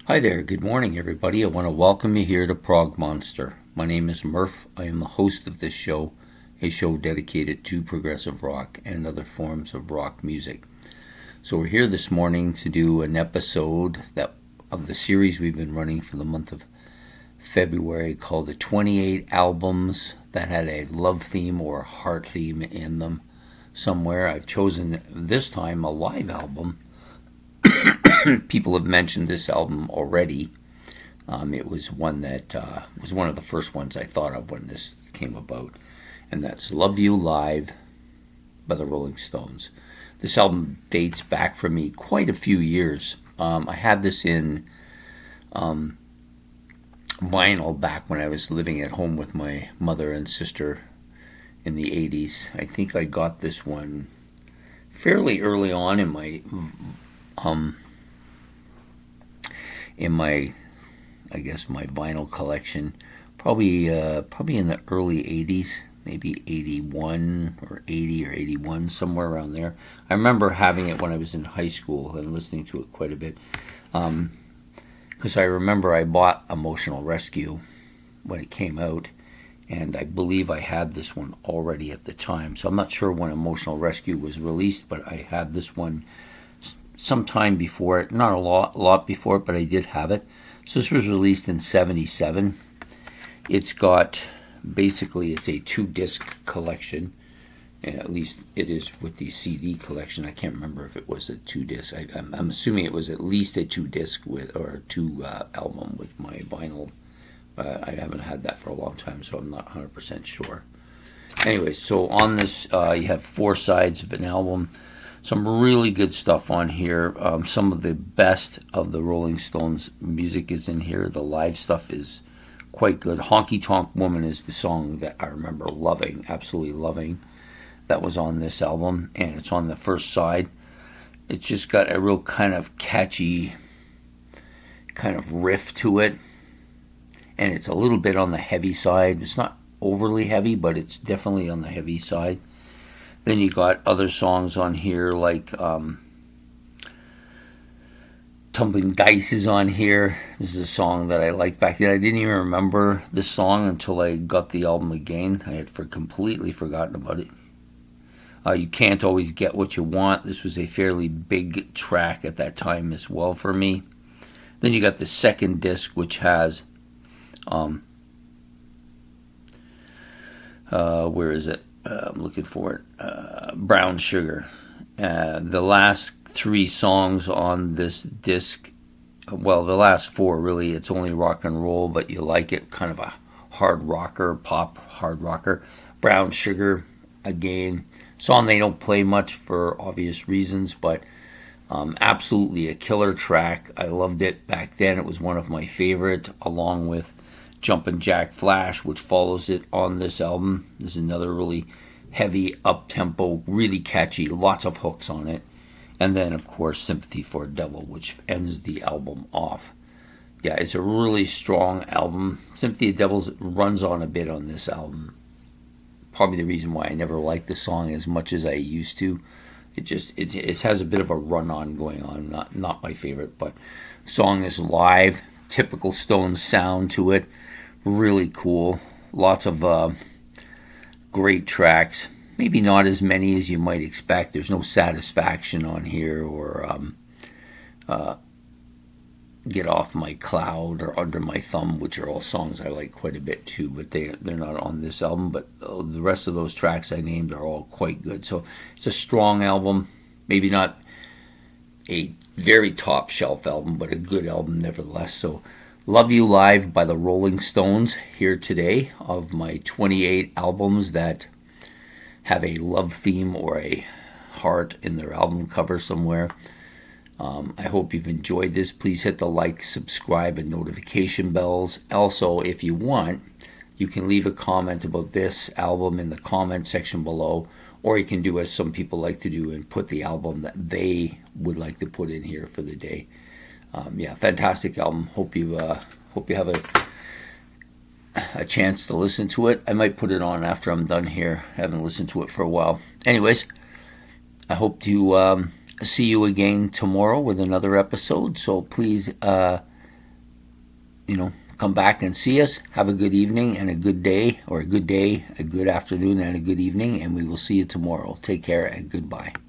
Hi there, good morning everybody. I want to welcome you here to Prog Monster. My name is Murph. I am the host of this show, a show dedicated to progressive rock and other forms of rock music. So we're here this morning to do an episode of the series we've been running for the month of February called the 28 albums that had a love theme or heart theme in them somewhere. I've chosen this time a live album. People have mentioned this album already. It was one that was one of the first ones I thought of when this came about, and that's Love You Live by the Rolling Stones. This album dates back for me quite a few years. I had this in vinyl back when I was living at home with my mother and sister in the 80s. I think I got this one fairly early on in my my vinyl collection, probably in the early 80s, maybe 81 or 80 or 81, somewhere around there. I remember having it when I was in high school and listening to it quite a bit, because I remember I bought Emotional Rescue when it came out, and I believe I had this one already at the time. So I'm not sure when Emotional Rescue was released, but I had this one some time before it, not a lot before it, but I did have it. So this was released in 77. It's got, basically it's a 2-disc collection, at least it is with the CD collection. I can't remember if it was a 2-disc. I'm assuming it was at least a 2-disc or 2 album with my vinyl. I haven't had that for a long time, so I'm not 100% sure. Anyway, so on this, you have 4 sides of an album. Some really good stuff on here. Some of the best of the Rolling Stones music is in here. The live stuff is quite good. Honky Tonk Woman is the song that I remember loving, absolutely loving. That was on this album, and it's on the first side. It's just got a real kind of catchy kind of riff to it, and it's a little bit on the heavy side. It's not overly heavy, but it's definitely on the heavy side. Then you got other songs on here like Tumbling Dice is on here. This is a song that I liked back then. I didn't even remember this song until I got the album again. I had completely forgotten about it. You Can't Always Get What You Want. This was a fairly big track at that time as well for me. Then you got the second disc, which has where is it? I'm looking for it. Brown Sugar. The last 3 songs on this disc, well, the last 4 really, it's only rock and roll, but you like it, kind of a hard rocker, pop hard rocker. Brown Sugar, again, song they don't play much for obvious reasons, but absolutely a killer track. I loved it back then. It was one of my favorite, along with Jumpin' Jack Flash, which follows it on this album. This is another really heavy, up-tempo, really catchy, lots of hooks on it. And then, of course, Sympathy for a Devil, which ends the album off. Yeah, it's a really strong album. Sympathy for the Devil runs on a bit on this album. Probably the reason why I never liked the song as much as I used to. It has a bit of a run-on going on. Not my favorite, but the song is live. Typical Stones sound to it. Really cool. Lots of great tracks. Maybe not as many as you might expect. There's no Satisfaction on here, or Get Off My Cloud, or Under My Thumb, which are all songs I like quite a bit too, but they're not on this album. But the rest of those tracks I named are all quite good. So it's a strong album. Maybe not a very top shelf album, but a good album nevertheless. So Love You Live by the Rolling Stones here today, of my 28 albums that have a love theme or a heart in their album cover somewhere. I hope you've enjoyed this. Please hit the like, subscribe, and notification bells. Also, if you want, you can leave a comment about this album in the comment section below, or you can do as some people like to do and put the album that they would like to put in here for the day. Fantastic album. Hope you have a chance to listen to it. I might put it on after I'm done here. I haven't listened to it for a while. Anyways, I hope to see you again tomorrow with another episode. So please come back and see us. Have a good evening and a good day, or a good day, a good afternoon and a good evening, and we will see you tomorrow. Take care and goodbye.